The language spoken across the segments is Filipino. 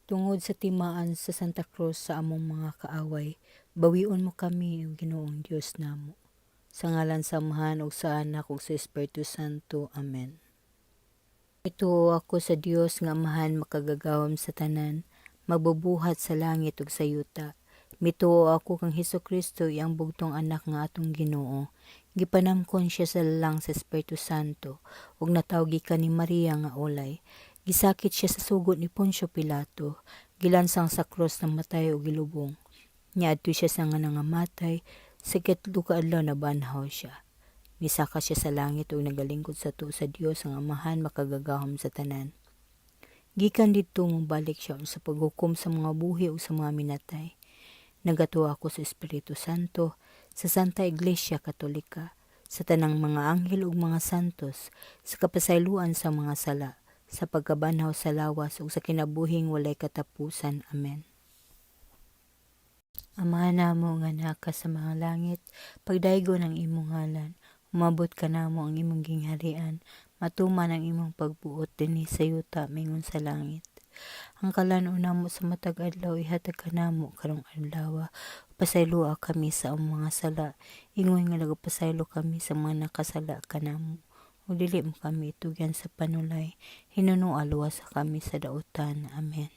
Tungod sa timaan sa Santa Cruz sa among mga kaaway, bawion mo kami, o Ginoong Dios namo. Sa ngalan sa Amahan ug sa Anak ug sa Espiritu Santo. Amen. Ituo ako sa Dios nga Amahan makagagawam sa tanan, magbubuhat sa langit ug sa yuta. Mituo ako kang Hesukristo iyang bugtong anak nga atong Ginoo. Gipanamkon siya sa lalang sa Espiritu Santo ug natawgi ka ni Maria nga ulay. Gisakit siya sa sugot ni Poncio Pilato, gilansang sa krus ng matay o gilubong. Niadto siya sa nga nangamatay, sa ikatlo ka adlaw nabanhaw siya. Misaka siya sa langit ug nagalingkod sa tuo sa Dios ang Amahan makagagahom sa tanan. Gikan didto mobalik siya sa paghukom sa mga buhi ug sa mga minatay. Nagatuo ako sa Espiritu Santo, sa Santa Iglesia Katolika, sa tanang mga anghel ug mga santos, sa kapasayloan sa mga sala, sa pagkabanhaw sa lawas ug sa kinabuhing walay katapusan. Amen. Amahan namo nga naka sa mga langit, pagdaygon ang imong ngalan, umabot ka namo ang imong gingharian, matuman ang imong pagbuot dinhi sa yuta mingon sa langit. Ang kalan-on namo sa matag adlaw ihatag ka namo karong adlaw. Pasayloa kami sa among mga sala, ingon nga nagapasaylo kami sa mga nakasala kanamo. O dili mo kami itugyan sa panulay, hinunua luwas sa kami sa dautan. Amen.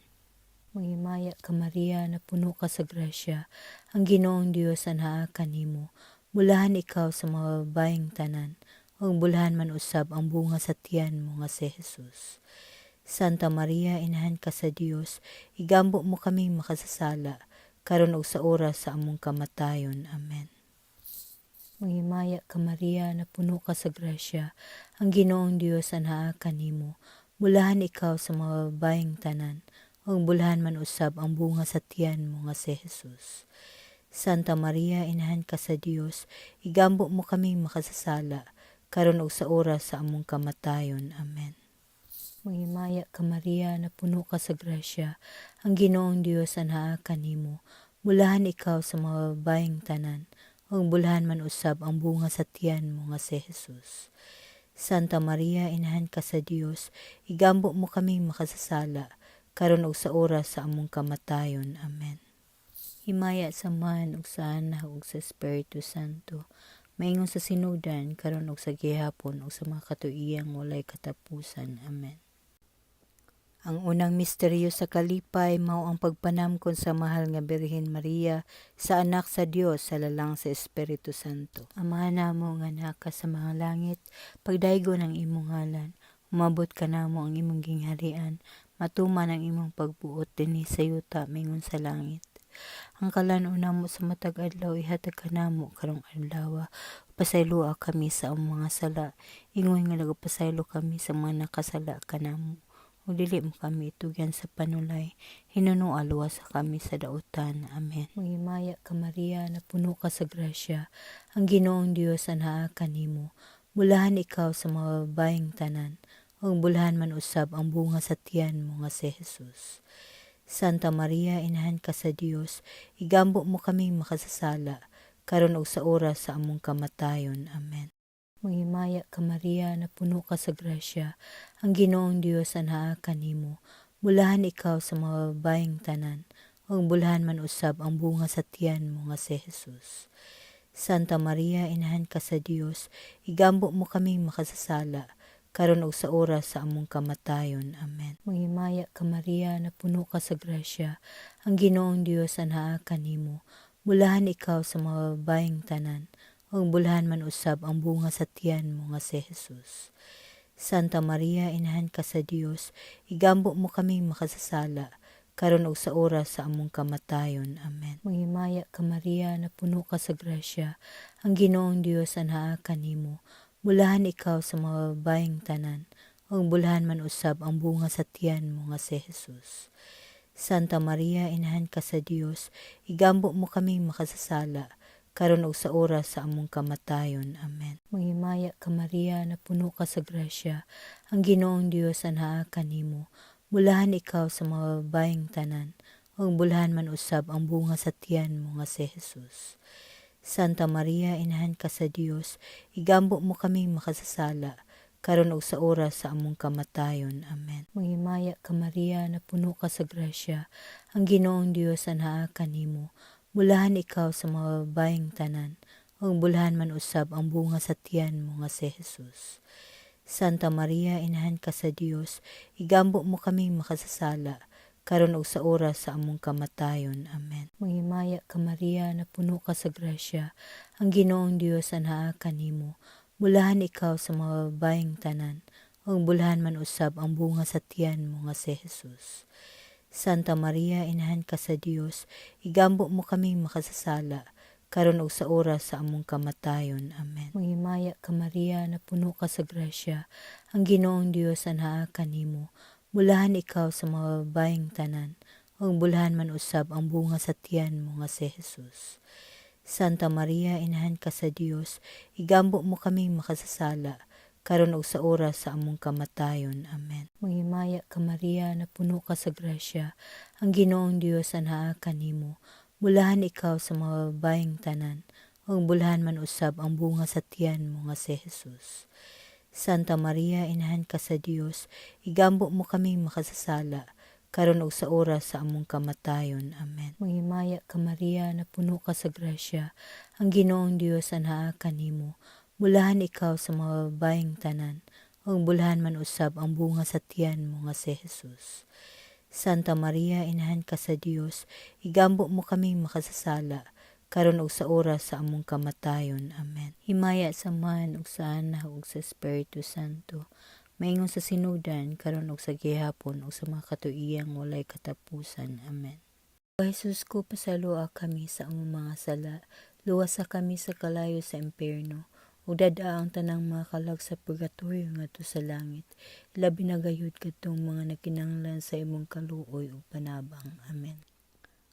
Manghimaya ka Maria, na puno ka sa grasya, ang Ginoong Dios anhaa kanimo. Bulahan ikaw sa mga babaeng tanan, ug bulahan man usab ang bunga sa tiyan mo nga si Jesus. Santa Maria, inahan ka sa Dios, igambo mo kami makasasala, karon ug sa oras sa among kamatayon. Amen. Manghimaya ka Maria, na puno ka sa grasya, ang Ginoong Dios anhaa kanimo. Bulahan ikaw sa mga babaeng tanan, ug bulahan man usab ang bunga sa tiyan mo nga si Jesus. Santa Maria, inahan ka sa Dios, igambo mo kami makasasala, karon ug sa oras sa among kamatayon. Amen. Manghimaya ka Maria, na puno ka sa grasya, ang Ginoong Dios anhaa kanimo. Bulahan ikaw sa mga babaeng tanan, ug bulahan man usab ang bunga sa tiyan mo nga si Jesus. Santa Maria, inahan ka sa Dios, igambo mo kami makasasala, karon ug sa oras sa among kamatayon. Amen. Himaya sa Man ug sa Anak ug sa Espiritu Santo, maingon sa sinugdan karon ug sa gihapon ug sa mga katuigang walay katapusan. Amen. Ang unang misteryo sa kalipay mao ang pagpanamkon sa mahal nga Birhen Maria sa anak sa Dios sa lalang sa Espiritu Santo. Amahan namo nga naka sa mga langit, pagdaygon ang imong ngalan, umabot ka namo ang imong gingharian, matuman ang imong pagbuot dinhi sa yuta mingon sa langit. Ang kalan-on namo sa matag adlaw ihatag ka namo karong adlaw. Pasayloa kami sa among mga sala, ingon nga nagapasaylo kami sa mga nakasala kanamo. O dili mo kami itugyan sa panulay, hinunua luwas sa kami sa dautan. Amen. Manghimaya ka Maria, na puno ka sa grasya, ang Ginoong Dios anhaa kanimo. Bulahan ikaw sa mga babaeng tanan, ug bulahan man usab ang bunga sa tiyan mo nga si Jesus. Santa Maria, inahan ka sa Dios, igambo mo kami makasasala, karon ug sa oras sa among kamatayon. Amen. Manghimaya ka Maria, na puno ka sa grasya, ang Ginoong Dios anhaa kanimo. Bulahan ikaw sa mga babaeng tanan, ug bulahan man usab ang bunga sa tiyan mo nga si Jesus. Santa Maria, inahan ka sa Dios, igambo mo kami makasasala, karon ug sa oras sa among kamatayon. Amen. Manghimaya ka Maria, na puno ka sa grasya, ang Ginoong Dios anhaa kanimo. Bulahan ikaw sa mga babaeng tanan, ug bulahan man usab ang bunga sa tiyan mo nga si Jesus. Santa Maria, inahan ka sa Dios, igambo mo kami makasasala, karon ug sa oras sa among kamatayon. Amen. Manghimaya ka Maria, na puno ka sa grasya, ang Ginoong Dios anhaa kanimo. Bulahan ikaw sa mga babaeng tanan, ug bulahan man usab ang bunga sa tiyan mo nga si Jesus. Santa Maria, inahan ka sa Dios, igambo mo kami makasasala, karon ug sa oras sa among kamatayon. Amen. Manghimaya ka Maria, na puno ka sa grasya, ang Ginoong Dios anhaa kanimo. Bulahan ikaw sa mga babaeng tanan, ug bulahan man usab ang bunga sa tiyan mo nga si Jesus. Santa Maria, inahan ka sa Dios, igambo mo kami makasasala, karon ug sa oras sa among kamatayon. Amen. Manghimaya ka Maria, napuno ka sa grasya, ang Ginoong Dios anhaa kanimo. Bulahan ikaw sa mga babaeng tanan, ug bulahan man usab ang bunga sa tiyan mo nga si Jesus. Santa Maria, inahan ka sa Dios, igambo mo kaming makasasala, karon ug sa oras sa among kamatayon. Amen. Manghimaya ka Maria, napuno ka sa grasya, ang Ginoong Dios anhaa kanimo. Bulahan ikaw sa mga babaeng tanan, ug bulahan man usab ang bunga sa tiyan mo nga si Jesus. Santa Maria, inahan ka sa Dios, igambo mo kaming makasasala, karon ug sa oras sa among kamatayon. Amen. Manghimaya ka Maria, napuno ka sa grasya, ang Ginoong Dios anhaa kanimo. Bulahan ikaw sa mga babaeng tanan, ug bulahan man usab ang bunga sa tiyan mo nga si Jesus. Santa Maria, inahan ka sa Dios, igambo mo kaming makasasala, karon ug sa oras sa among kamatayon. Amen. Manghimaya ka Maria, napuno ka sa grasya, ang Ginoong Dios anhaa kanimo. Bulahan ikaw sa mga babaeng tanan, ug bulahan man usab ang bunga sa tiyan mo nga si Jesus. Santa Maria, inahan ka sa Dios, igambo mo kaming makasasala, karon ug sa oras sa among kamatayon. Amen. Manghimaya ka Maria, napuno ka sa grasya, ang Ginoong Dios anhaa kanimo. Bulahan ikaw sa mga babaeng tanan, ug bulahan man usab ang bunga sa tiyan mo nga si Jesus. Santa Maria, inahan ka sa Dios, igambo mo kaming makasasala, karon ug sa oras sa among kamatayon. Amen. Himaya sa Man ug sa Anak ug sa Espiritu Santo, maingon sa sinugdan, karon ug sa gihapon ug sa mga katuigang walay katapusan. Amen. O Jesus ko, pasalua kami sa among mga sala, luwasa kami sa kalayo sa impierno, ug dad-a ang tanang mga kalag sa purgatorio ngadto sa langit. Labi na gayud kadtong mga nagkinahanglan sa imong kaluoy ug panabang. Amen.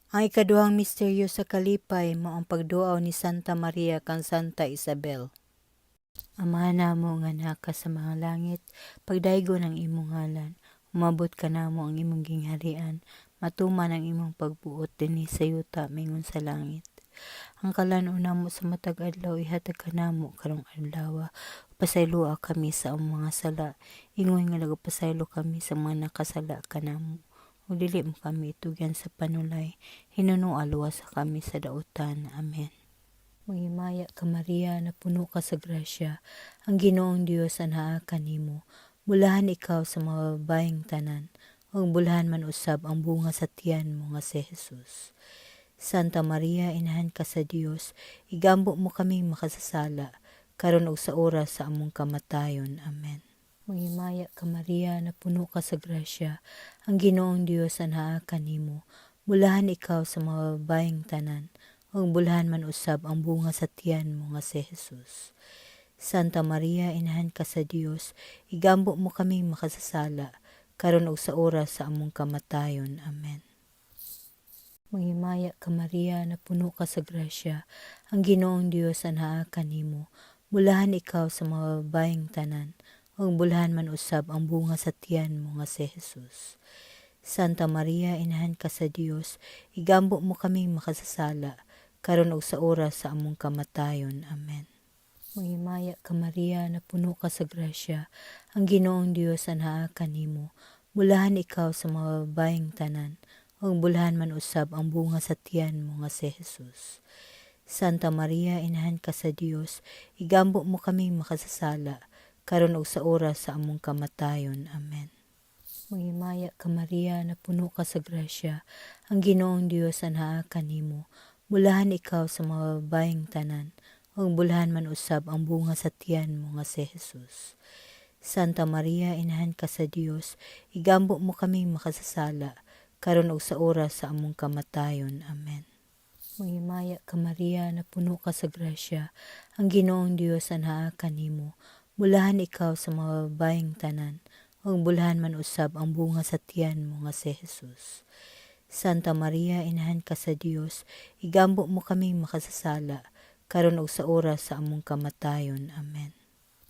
Ang ikaduhang misteryo sa kalipay mao ang pagduaw ni Santa Maria kang Santa Isabel. Amahan namo nga naka sa mga langit, pagdaygon ang imong ngalan, umabot ka namo ang imong gingharian, matuman ang imong pagbuot dinhi sa yuta mingon sa langit. Ang kalan-una mo sa matag adlaw ihatag ka namo karong adlaw. Pasayloa kami sa among mga sala, ingon nga nagapasaylo kami sa mga nakasala kanamo. O dili mo kami itugyan sa panulay, hinunua luwas sa kami sa dautan. Amen. Manghimaya ka Maria, napuno ka sa grasya, ang Ginoong Dios anhaa kanimo. Bulahan ikaw sa mga babaeng tanan, ug bulahan man usab ang bunga sa tiyan mo nga si Jesus. Santa Maria, inahan ka sa Dios, igambo mo kaming makasasala, karon ug sa oras sa among kamatayon. Amen. Manghimaya ka Maria, napuno ka sa grasya, ang Ginoong Dios anhaa kanimo. Bulahan ikaw sa mga babaeng tanan, ug bulahan man usab ang bunga sa tiyan mo nga si Jesus. Santa Maria, inahan ka sa Dios, igambo mo kaming makasasala, karon ug sa oras sa among kamatayon. Amen. Manghimaya ka Maria, napuno ka sa grasya, ang Ginoong Dios anhaa kanimo. Bulahan ikaw sa mga babaeng tanan, ug bulahan man usab ang bunga sa tiyan mo nga si Jesus. Santa Maria, inahan ka sa Dios, igambo mo kaming makasasala, karon ug sa oras sa among kamatayon. Amen. Manghimaya ka Maria, napuno ka sa grasya, ang Ginoong Dios anhaa kanimo. Bulahan ikaw sa mga babaeng tanan, ug bulahan man usab ang bunga sa tiyan mo nga si Jesus. Santa Maria, inahan ka sa Dios, igambo mo kaming makasasala, karon ug sa oras sa among kamatayon. Amen. Manghimaya ka Maria, napuno ka sa grasya, ang Ginoong Dios anhaa kanimo. Bulahan ikaw sa mga babaeng tanan, ug bulahan man usab ang bunga sa tiyan mo nga si Jesus. Santa Maria, inahan ka sa Dios, igambo mo kaming makasasala, karon ug sa oras sa among kamatayon. Amen. Manghimaya ka Maria, napuno ka sa grasya, ang Ginoong Dios anhaa kanimo. Bulahan ikaw sa mga babaeng tanan, ug bulahan man usab ang bunga sa tiyan mo nga si Jesus. Santa Maria, inahan ka sa Dios, igambo mo kaming makasasala, karon ug sa oras sa among kamatayon. Amen.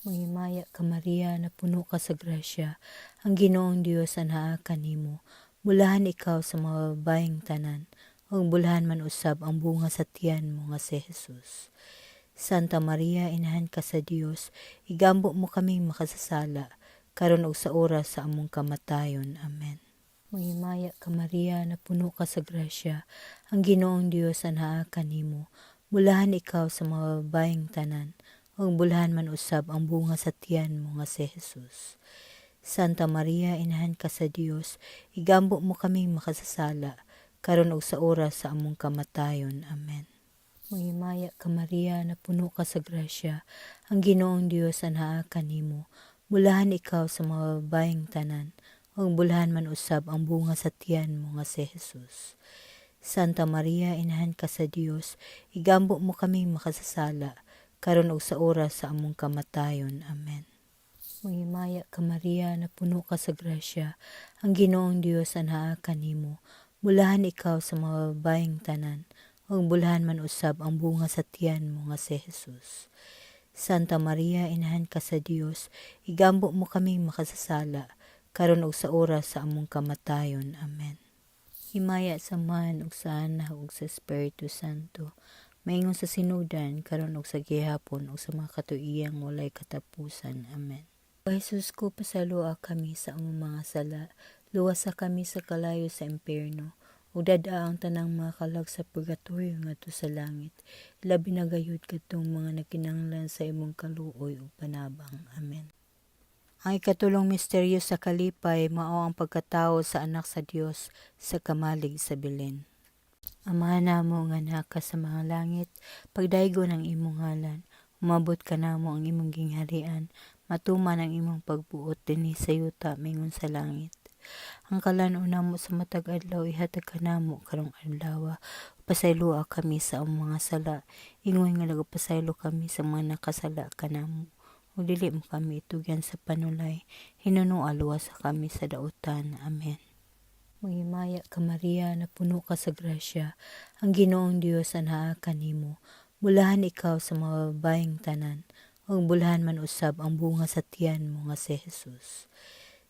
Manghimaya ka Maria, napuno ka sa grasya, ang Ginoong Dios anhaa kanimo. Bulahan ikaw sa mga babaeng tanan, ug bulahan man usab ang bunga sa tiyan mo nga si Jesus. Santa Maria, Inahan ka sa Dios, igambo mo kaming makasasala, karon ug sa oras sa among kamatayon. Amen. Mahimaya ka Maria, na puno ka sa grasya, ang Ginoong Dios anhaa kanimo. Bulahan ikaw sa mga babaeng tanan, ug bulahan man usab ang bunga sa tiyan mo nga si Jesus. Santa Maria, Inahan ka sa Dios, igambo mo kaming makasasala, karon ug sa oras sa among kamatayon. Amen. Mahimaya ka Maria, na puno ka sa grasya, ang Ginoong Dios anhaa kanimo. Bulahan ikaw sa mga babaeng tanan, ug bulahan man usab ang bunga sa tiyan mo nga si Jesus. Santa Maria, Inahan ka sa Dios, igambo mo kaming makasasala, karon ug sa oras sa among kamatayon. Amen. Mahimaya ka Maria, na puno ka sa grasya, ang Ginoong Dios anhaa kanimo. Bulahan ikaw sa mga babaeng tanan, ug bulahan man usab ang bunga sa tiyan mo nga si Jesus. Santa Maria, Inahan ka sa Dios, igambo mo kaming makasasala, karon ug sa oras sa among kamatayon. Amen. Himaya sa Man ug sa Anak ug sa Espiritu Santo, maingon sa sinudan karon ug sa gihapon ug sa mga katuigang walay katapusan. Amen. O Jesus ko, pasalua kami sa among mga sala, luwasa kami sa kalayo sa impierno, ug dadaa ang tanang mga kalag sa purgatorio ngadto sa langit. Labi na gayud kadtong mga nagkinahanglan sa imong kaluoy ug panabang. Amen. Ang ikatulong misteryo sa kalipay mao ang pagkatawo sa anak sa Dios sa kamalig sa Belen. Amahan namo nga anaa ka sa mga langit, pagdaygon ang imong ngalan, umabot ka namo ang imong gingharian, matuman ang imong pagbuot dinhi sa yuta mingon sa langit. Ang kalan-on namo sa matag adlaw ihatag ka namo karong adlaw. Pasayloa kami sa among mga sala, ingon nga nagapasaylo kami sa mga nakasala kanamo. O dili mo kami itugyan sa panulay, hinunua luwas kami sa dautan. Amen. Mahimaya ka Maria, na puno ka sa grasya, ang Ginoong Dios anhaa kanimo. Bulahan ikaw sa mga babaeng tanan, ug bulahan man usab ang bunga sa tiyan mo nga si Jesus.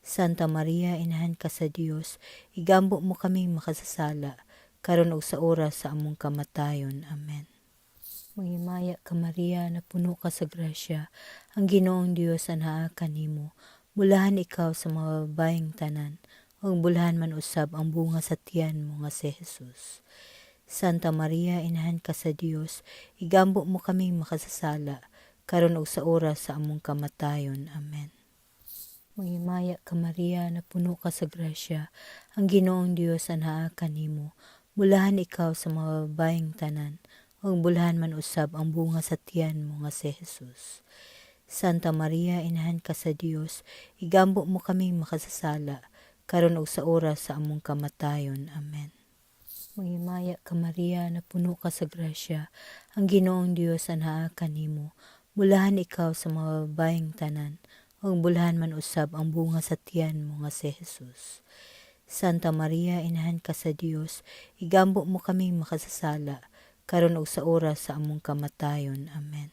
Santa Maria, Inahan ka sa Dios, igambo mo kaming makasasala, karon ug sa oras sa among kamatayon. Amen. Mahimaya ka Maria, na puno ka sa grasya, ang Ginoong Dios anhaa kanimo. Bulahan ikaw sa mga babaeng tanan, ug bulahan man usab ang bunga sa tiyan mo nga si Jesus. Santa Maria, Inahan ka sa Dios, igambo mo kaming makasasala, karon ug sa oras sa among kamatayon. Amen. Mahimaya ka Maria, na puno ka sa grasya, ang Ginoong Dios anhaa kanimo. Bulahan ikaw sa mga babaeng tanan, ug bulahan man usab ang bunga sa tiyan mo nga si Jesus. Santa Maria, Inahan ka sa Dios, igambo mo kaming makasasala, karon ug sa oras sa among kamatayon. Amen. Mahimaya ka Maria, na puno ka sa grasya, ang Ginoong Dios anhaa kanimo. Bulahan ikaw sa mga babaeng tanan, ug bulahan man usab ang bunga sa tiyan mo nga si Jesus. Santa Maria, Inahan ka sa Dios, igambo mo kaming makasasala, karon ug sa oras sa among kamatayon. Amen.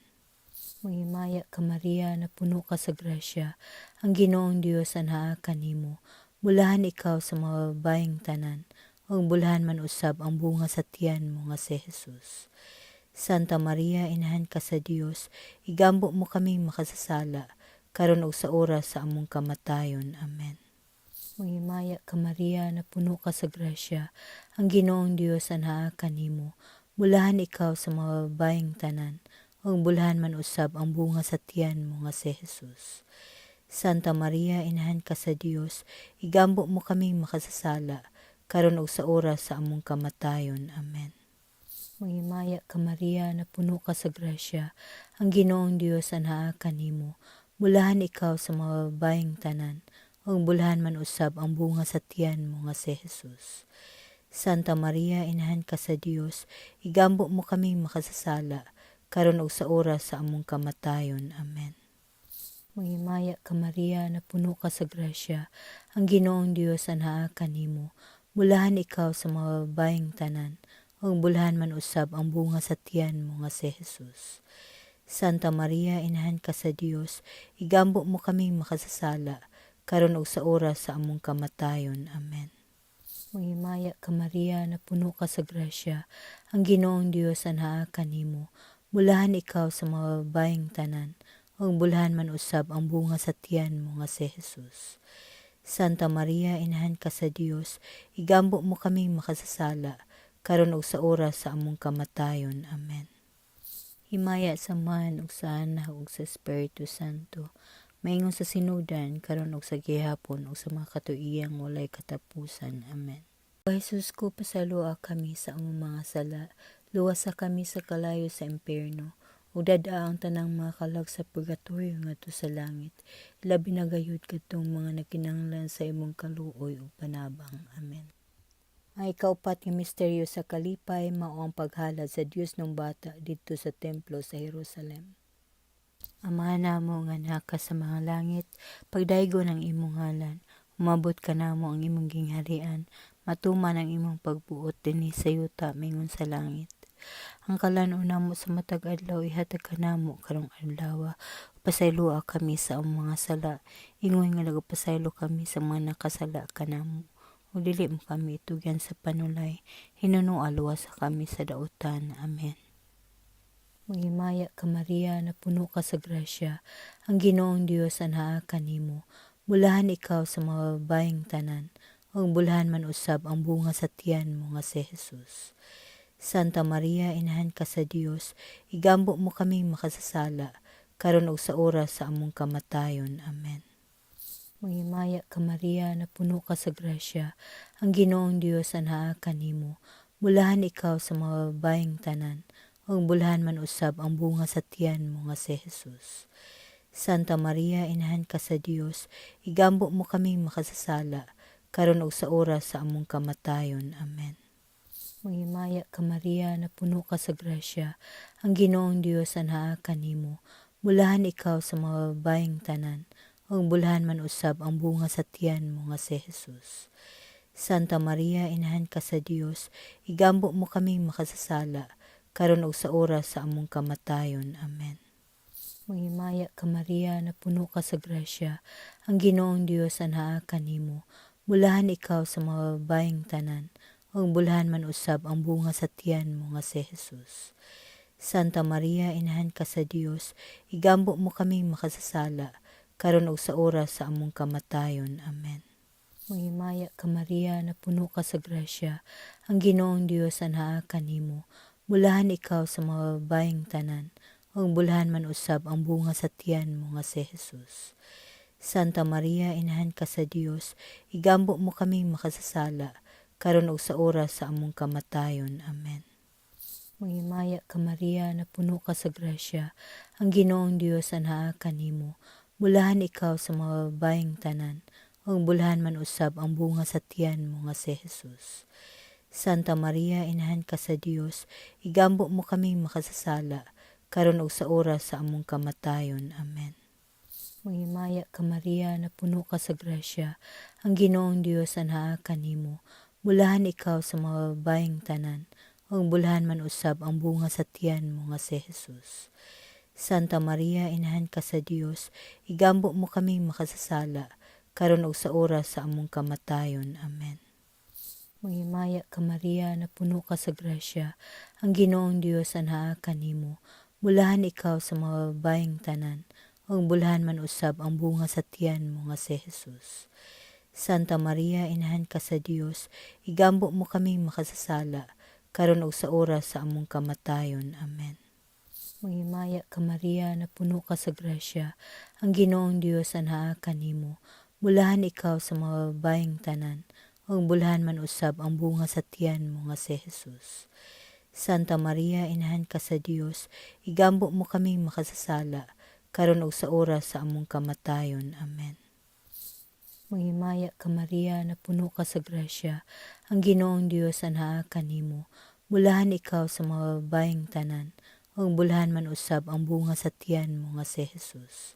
Mahimaya ka Maria, na puno ka sa grasya, ang Ginoong Dios anhaa kanimo. Bulahan ikaw sa mga babaeng tanan, ug bulahan man usab ang bunga sa tiyan mo nga si Jesus. Santa Maria, Inahan ka sa Dios, igambo mo kaming makasasala, karon ug sa oras sa among kamatayon. Amen. Mahimaya ka Maria, na puno ka sa grasya, ang Ginoong Dios anhaa kanimo. Bulahan ikaw sa mga babaeng tanan, ug bulahan man usab ang bunga sa tiyan mo nga si Jesus. Santa Maria, Inahan ka sa Dios, igambo mo kaming makasasala, karon ug sa oras sa among kamatayon. Amen. Mahimaya ka Maria, na puno ka sa grasya, ang Ginoong Dios anhaa kanimo. Bulahan ikaw sa mga babaeng tanan, ug bulahan man usab ang bunga sa tiyan mo nga si Jesus. Santa Maria, Inahan ka sa Dios, igambo mo kaming makasasala, karon ug sa oras sa among kamatayon. Amen. Mahimaya ka Maria, na puno ka sa grasya, ang Ginoong Dios anhaa kanimo. Bulahan ikaw sa mga babaeng tanan, ug bulahan man usab ang bunga sa tiyan mo nga si Jesus. Santa Maria, Inahan ka sa Dios, igambo mo kaming makasasala, karon ug sa oras sa among kamatayon. Amen. Mahimaya ka Maria, na puno ka sa grasya, ang Ginoong Dios anhaa kanimo. Bulahan ikaw sa mga babaeng tanan, ug bulahan man usab ang bunga sa tiyan mo nga si Jesus. Santa Maria, Inahan ka sa Dios, igambo mo kami makasasala, karon ug sa oras sa among kamatayon. Amen. Himaya sa Man ug sa Anak ug sa Espiritu Santo, maingon sa sinudan karon ug sa gihapon ug sa mga katuigang walay katapusan. Amen. O Jesus ko, pasalua kami sa among mga sala, luwasa kami sa kalayo sa impyerno, ug dad-a ang tanang mga kalag sa purgatorio ngadto sa langit, labi na gayud kadtong mga nagkinahanglan sa imong kaluoy ug panabang. Amen. Ang ikaupat nga misteryo sa kalipay mao ang paghalad sa Dios ng bata didto sa templo sa Jerusalem. Amahan namo nga naka sa mga langit, pagdaygon ang imong ngalan, umabot ka namo ang imong gingharian, matuman ang imong pagbuot dinhi sa yuta mingon sa langit. Ang kalan-on namo sa matag adlaw ihatag ka namo karong adlaw. Pasayloa kami sa among mga sala, ingon nga nagapasaylo kami sa mga nakasala kanamo. O dili mo kami itugyan sa panulay, hinunua luwas kami sa dautan. Amen. Maghimaya ka Maria, na puno ka sa grasya, ang Ginoong Dios anhaa kanimo. Bulahan ikaw sa mga babaeng tanan, ug bulahan man usab ang bunga sa tiyan mo nga si Jesus. Santa Maria, Inahan ka sa Dios, igambo mo kami makasasala, karon ug sa oras sa among kamatayon. Amen. Maghimaya ka Maria, na puno ka sa grasya, ang Ginoong Dios anhaa kanimo. Bulahan ikaw sa mga babaeng tanan, ug bulahan man usab ang bunga sa tiyan mo nga si Jesus. Santa Maria, Inahan ka sa Dios, igambo mo kami makasasala, karon ug sa oras sa among kamatayon. Amen. Maghimaya ka Maria, na puno ka sa grasya, ang Ginoong Dios anhaa kanimo. Bulahan ikaw sa mga babaeng tanan, ug bulahan man usab ang bunga sa tiyan mo nga si Jesus. Santa Maria, Inahan ka sa Dios, igambo mo kami makasasala, karon ug sa oras sa among kamatayon. Amen. Maghimaya ka Maria, na puno ka sa grasya, ang Ginoong Dios anhaa kanimo. Bulahan ikaw sa mga babaeng tanan, ug bulahan man usab ang bunga sa tiyan mo nga si Jesus. Santa Maria, Inahan ka sa Dios, igambo mo kami makasasala, karon ug sa oras sa among kamatayon. Amen. Maghimaya ka Maria, na puno ka sa grasya, ang Ginoong Dios anhaa kanimo. Bulahan ikaw sa mga babaeng tanan, ug bulahan man usab ang bunga sa tiyan mo nga si Jesus. Santa Maria, Inahan ka sa Dios, igambo mo kami makasasala, karon ug sa oras sa among kamatayon. Amen. Maghimaya ka Maria, na puno ka sa grasya, ang Ginoong Dios anhaa kanimo. Bulahan ikaw sa mga babaeng tanan, ug bulahan man usab ang bunga sa tiyan mo nga si Jesus. Santa Maria, Inahan ka sa Dios, igambo mo kami makasasala, karon ug sa oras sa among kamatayon. Amen. Maghimaya ka Maria, na puno ka sa grasya, ang Ginoong Dios anhaa kanimo. Bulahan ikaw sa mga babaeng tanan, ug bulahan man usab ang bunga sa tiyan mo nga si Jesus. Santa Maria, Inahan ka sa Dios, igambo mo kami makasasala, karon ug sa oras sa among kamatayon. Amen. Maghimaya ka Maria, na puno ka sa grasya, ang Ginoong Dios anhaa kanimo. Bulahan ikaw sa mga babaeng tanan, ug bulahan man usab ang bunga sa tiyan mo nga si Jesus. Santa Maria, Inahan ka sa Dios, igambo mo kami makasasala, karon ug sa oras sa among kamatayon. Amen. Maghimaya ka Maria, na puno ka sa grasya, ang Ginoong Dios anhaa kanimo. Bulahan ikaw sa mga babaeng tanan, ug bulahan man usab ang bunga sa tiyan mo nga si Jesus. Santa Maria, Inahan ka sa Dios, igambo mo kami makasasala, karon ug sa oras sa among kamatayon. Amen. Maghimaya ka Maria, na puno ka sa grasya, ang Ginoong Dios anhaa kanimo. Bulahan ikaw sa mga babaeng tanan, ug bulahan man usab ang bunga sa tiyan mo nga si Jesus.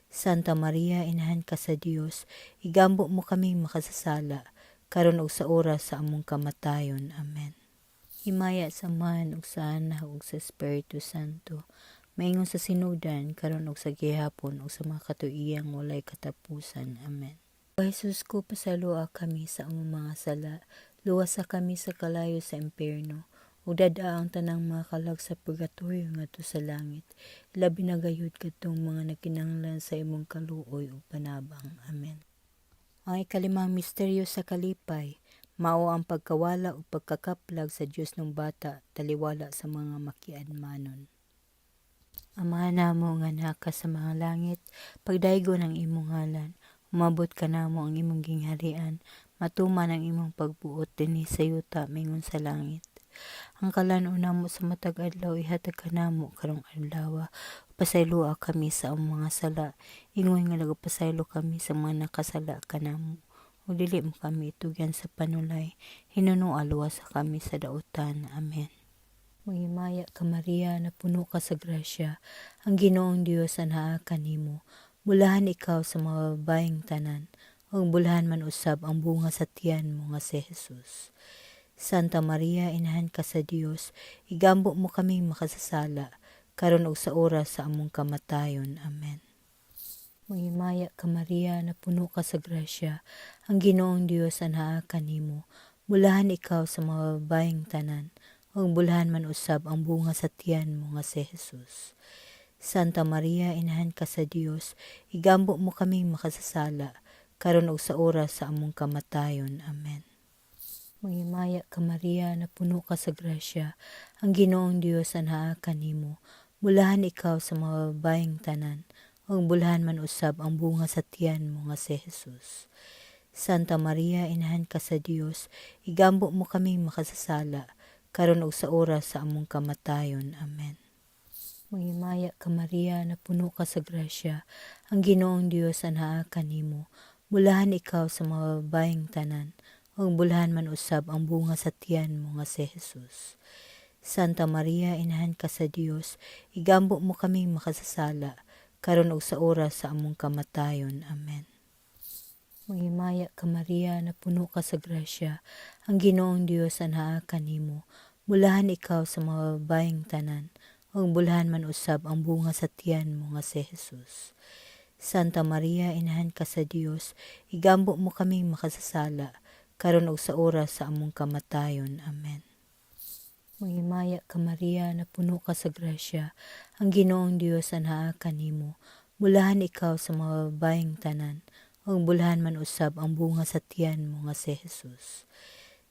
Santa Maria, Inahan ka sa Dios, igambo mo kami makasasala, karon ug sa oras sa among kamatayon. Amen. Himaya sa Man ug sa Anak ug sa Espiritu Santo, maingon sa sinudan karon ug sa gihapon ug sa mga katuigang walay katapusan. Amen. O Jesus ko, pasalua kami sa among mga sala, luwasa kami sa kalayo sa impyerno, ug dad-a ang tanang mga kalag sa purgatorio ngadto sa langit. Labi na gayud kadtong mga nagkinahanglan sa imong kaluoy ug panabang. Amen. Ang ikalimang misteryo sa kalipay, mao ang pagkawala ug pagkakaplag sa Dios ng bata taliwala sa mga makiadmanon. Amahan namo nga naka sa mga langit, pagdaygon ang imong ngalan, umabot ka namo ang imong gingharian, matuman ang imong pagbuot dinhi sa yuta mingon sa langit. Ang kalan-on namo sa matag adlaw ihatag ka namo karong adlaw. Pasayloa kami sa among mga sala, ingon nga nagapasaylo kami sa mga nakasala kanamo. Ug dili mo kami itugyan sa panulay, hinuno luwas sa kami sa dautan. Amen. Mahimaya ka Maria, na puno ka sa grasya, ang Ginoong Dios anhaa kanimo. Bulahan ikaw sa mga babaeng tanan, ug bulahan man usab ang bunga sa tiyan mo nga si Jesus. Santa Maria, inahan ka sa Dios, igambo mo kami makasasala, karon ug sa oras sa among kamatayon. Amen. Mahimaya ka Maria, na puno ka sa grasya, ang Ginoong Dios anhaa kanimo. Bulahan ikaw sa mga babaeng tanan, ug bulahan man usab ang bunga sa tiyan mo nga si Jesus. Santa Maria, inahan ka sa Dios, igambo mo kami makasasala, karon ug sa oras sa among kamatayon. Amen. Mahimaya ka Maria, na puno ka sa grasya, ang Ginoong Dios anhaa kanimo. Bulahan ikaw sa mga babaeng tanan, ug bulahan man usab ang bunga sa tiyan mo nga si Jesus. Santa Maria, inahan ka sa Dios, igambo mo kami makasasala, karon ug sa oras sa among kamatayon. Amen. Mahimaya ka Maria, na puno ka sa grasya, ang Ginoong Dios anhaa kanimo. Bulahan ikaw sa mga babaeng tanan, ug bulahan man usab ang bunga sa tiyan mo nga si Jesus. Santa Maria, inahan ka sa Dios, igambo mo kami makasasala, karon ug sa oras sa among kamatayon. Amen. Mahimaya ka Maria, na puno ka sa grasya, ang Ginoong Dios anhaa kanimo. Bulahan ikaw sa mga babaeng tanan, ug bulahan man usab ang bunga sa tiyan mo nga si Jesus. Santa Maria, inahan ka sa Dios, igambo mo kami makasasala, karon ug sa oras sa among kamatayon. Amen. Mahimaya ka Maria, na puno ka sa grasya, ang Ginoong Dios anhaa kanimo. Bulahan ikaw sa mga babaeng tanan, ug bulahan man usab ang bunga sa tiyan mo nga si Jesus.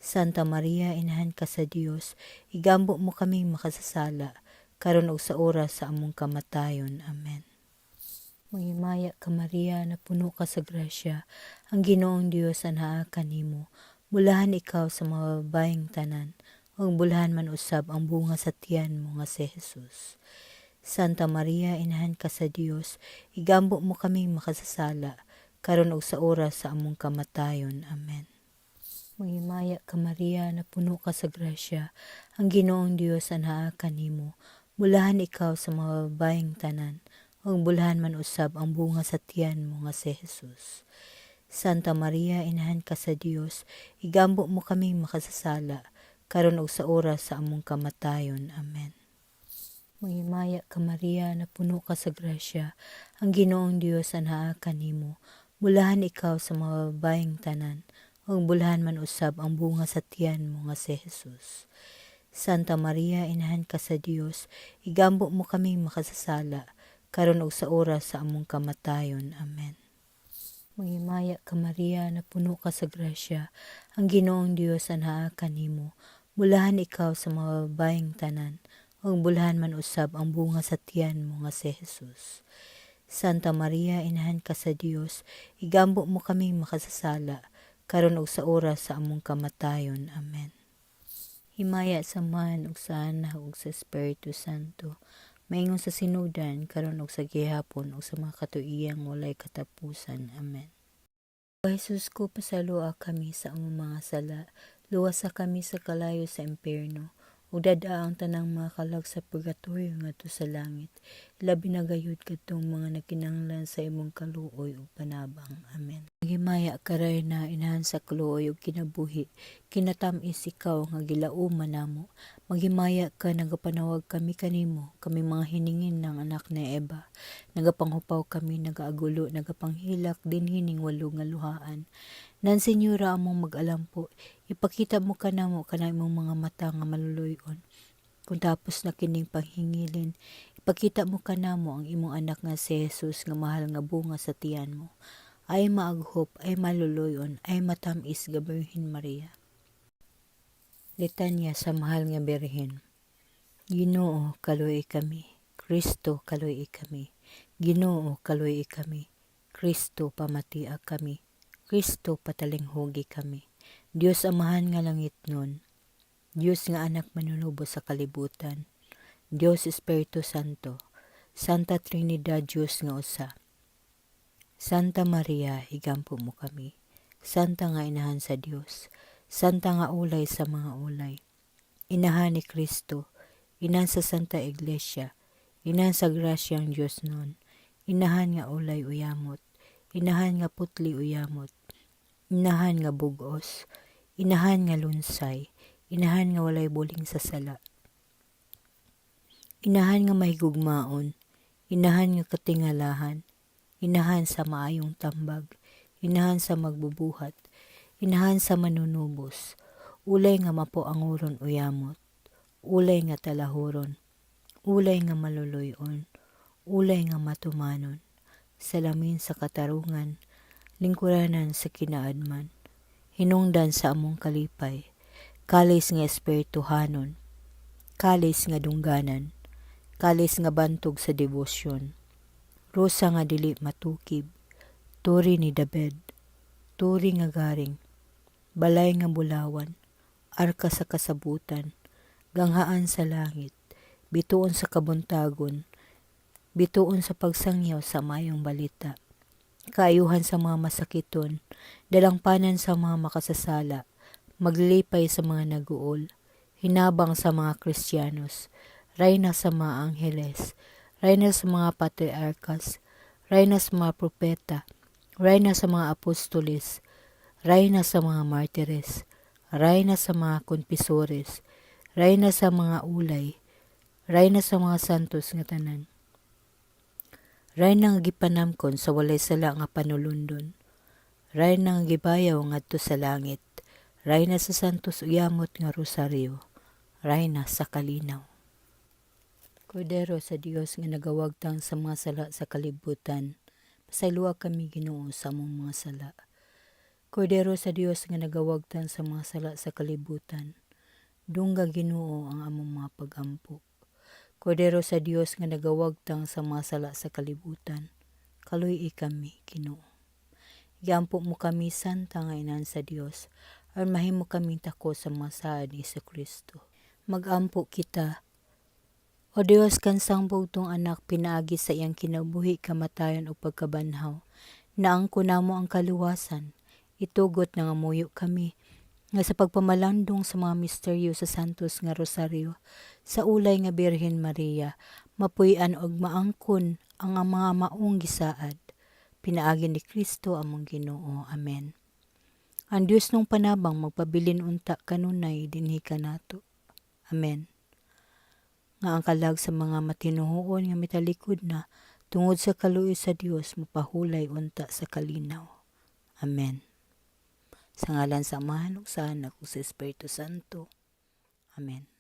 Santa Maria, inahan ka sa Dios, igambo mo kami makasasala, karon ug sa oras sa among kamatayon. Amen. Mahimaya ka Maria, na puno ka sa grasya, ang Ginoong Dios anhaa kanimo. Bulahan ikaw sa mga babaeng tanan, ug bulahan man usab ang bunga sa tiyan mo nga si Jesus. Santa Maria, inahan ka sa Dios, igambo mo kami makasasala, karon ug sa oras sa among kamatayon. Amen. Mahimaya ka Maria, na puno ka sa grasya, ang Ginoong Dios anhaa kanimo. Bulahan ikaw sa mga babaeng tanan, ug bulahan man usab ang bunga sa tiyan mo nga si Jesus. Santa Maria, inahan ka sa Dios, igambo mo kami makasasala, karon ug sa oras sa among kamatayon. Amen. Mahimaya ka Maria, na puno ka sa grasya, ang Ginoong Dios anhaa kanimo. Bulahan ikaw sa mga babaeng tanan, ug bulahan man usab ang bunga sa tiyan mo nga si Jesus. Santa Maria, inahan ka sa Dios, igambo mo kami makasasala, karon ug sa oras sa among kamatayon. Amen. Mahimaya ka Maria, na puno ka sa grasya, ang Ginoong Dios anhaa kanimo. Bulahan ikaw sa mga babaeng tanan, ug bulahan man usab ang bunga sa tiyan mo nga si Jesus. Santa Maria, inahan ka sa Dios, igambo mo kami makasasala, karon ug sa oras sa among kamatayon. Amen. Himaya sa Man ug sa Anak ug sa Espiritu Santo, maingon sa sinudan karon ug sa gihapon ug sa mga katuigang walay katapusan. Amen. O Jesus ko, pasaloa kami sa among mga sala, luwas sa kami sa kalayo sa impierno, ug dad-a ang tanang mga kalag sa purgatorio ngadto sa langit. labi na gayud kadtong mga nagkinahanglan sa imong kaluoy ug panabang. Amen. Gimaya karay na inahan sa kaluoy ug kinabuhi, kinatamis ikaw nga gilauman namo. Maghimaya ka, nagapanawag kami kanimo, kami mga hiningin ng anak ni Eva. Nagapanghupaw kami, nagaagulo, nagapanghilak din hining walo nga luhaan. Nan Senyora among mag-alampo, ipakita mo ka namo kana imong mga mata nga maluluyon. Kung tapos na kining panghingilin, ipakita mo ka namo ang imong anak nga si Jesus nga mahal nga bunga sa tiyan mo. Ay maaghop, ay maluluyon, ay matamis nga Birhen Maria. Litanya sa mahal nga Birhen. Ginoo, kaluoy kami. Kristo, kaluoy kami. Ginoo, kaluoy kami. Kristo, pamatia kami. Kristo, patalinghugi kami. Dios amahan nga langit nun. Diyos nga anak manunubos sa kalibutan. Diyos Espiritu Santo. Santa Trinidad Diyos nga usa. Santa Maria, higampo mo kami. Santa nga inahan sa Dios. Santa nga ulay sa mga ulay. Inahan ni Kristo. Inahan sa Santa Iglesia. Inahan sa grasyang Diyos nun. Inahan nga ulay uyamot. Inahan nga putli uyamot. Inahan nga bugos. Inahan nga lunsay. Inahan nga walay buling sa sala. Inahan nga mahigugmaon. Inahan nga katingalahan. Inahan sa maayong tambag. Inahan sa magbubuhat. Inahan sa manunubos. Ulay nga mapuanguron uyamot. Ulay nga talahuron. Ulay nga maluluyon. Ulay nga matumanon. Salamin sa katarungan. Lingkuranan sa kinaadman. Hinungdan sa among kalipay. Kalis nga espirituhanon, kalis nga dungganan, kalis nga bantog sa debosyon, rosa nga dili matukib, turi ni David, turi nga garing, balay nga bulawan, arka sa kasabutan, ganghaan sa langit, bituon sa kabuntagon, bituon sa pagsangyaw sa mayong balita, kaayuhan sa mga masakiton, dalangpanan sa mga makasasala, maglipay sa mga naguol, hinabang sa mga Kristiyanos, rayna sa mga angheles, rayna sa mga patriarkas, rayna sa mga propeta, rayna sa mga apostoles, rayna sa mga martires, rayna sa mga konpisores, rayna sa mga ulay, rayna sa mga santos nga tanan. Rayna nga gipanamkon sa walay sala nga panulundon, rayna nga gibayaw ngadto sa langit, rayna sa santos uyamot nga rosaryo, rayna sa kalinaw. Kordero sa Dios nga nagawagtang sa mga sala sa kalibutan, pasayloa kami Ginoo sa among mga sala. Kordero sa Dios nga nagawagtang sa mga sala sa kalibutan, dungga Ginoo ang among mga pagampo. Kordero sa Dios nga nagawagtang sa mga sala sa kalibutan, kaluy kami Ginoo. Giampo mo kami santa nga inahan sa Dios, aron mahimo kaming tako sa mga saad ni Kristo. Magampo kita. O Dios, kansang bugtong anak pinaagi sa iyang kinabuhi, kamatayon o pagkabanhaw. Naangko namo ang kaluwasan. Itugot na nga muyo kami. Nga sa pagpamalandong sa mga misteryo sa Santos nga Rosaryo, sa ulay nga Birhen Maria, mapuy-an og maangkon ang mga maong gisaad. Pinaagi ni Kristo among Ginoo. Amen. Ang Diyos nung panabang magpabilin unta kanunay dinhi kanato. Amen. Nga ang kalag sa mga matinuhoon nga mitalikod na tungod sa kaluoy sa Dios mapahulay unta sa kalinaw. Amen. Sa ngalan sa Amahan ug sa Anak ug sa Espiritu Santo. Amen.